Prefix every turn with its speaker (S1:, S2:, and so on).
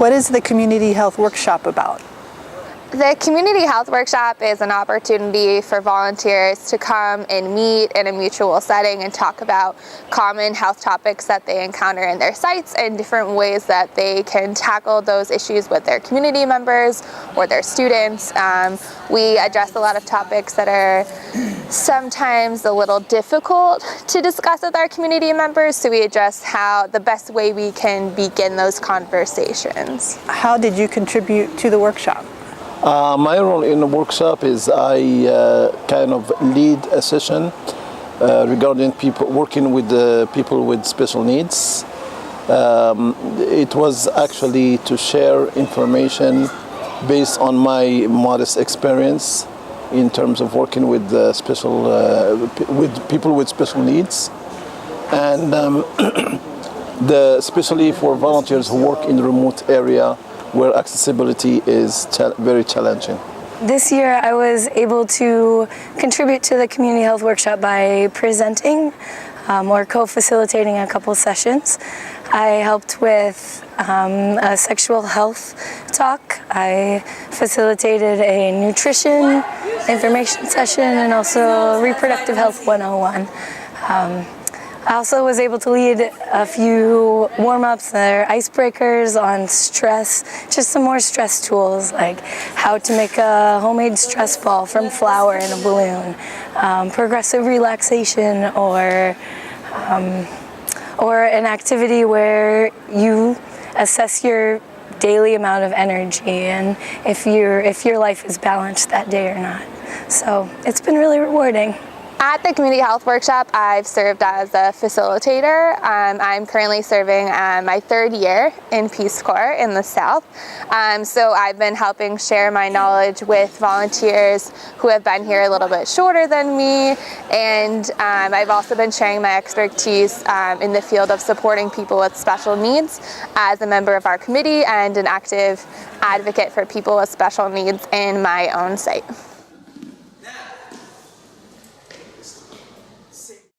S1: What is the Community Health Workshop about?
S2: The Community Health Workshop is an opportunity for volunteers to come and meet in a mutual setting and talk about common health topics that they encounter in their sites and different ways that they can tackle those issues with their community members or their students. We address a lot of topics that are sometimes a little difficult to discuss with our community members, so we address how the best way we can begin those conversations.
S1: How did you contribute to the workshop?
S3: My role in the workshop is I kind of lead a session regarding working with people with special needs. It was actually to share information based on my modest experience in terms of working with with people with special needs, and especially for volunteers who work in the remote area where accessibility is very challenging.
S4: This year I was able to contribute to the Community Health Workshop by presenting or co-facilitating a couple sessions. I helped with a sexual health talk. I facilitated a nutrition information session and also reproductive health 101. I also was able to lead a few warm-ups or icebreakers on stress, just some more stress tools, like how to make a homemade stress ball from flour in a balloon, progressive relaxation, or an activity where you assess your daily amount of energy and if your life is balanced that day or not. So it's been really rewarding.
S2: At the Community Health Workshop, I've served as a facilitator. I'm currently serving my third year in Peace Corps in the South. So I've been helping share my knowledge with volunteers who have been here a little bit shorter than me. And I've also been sharing my expertise in the field of supporting people with special needs as a member of our committee and an active advocate for people with special needs in my own site.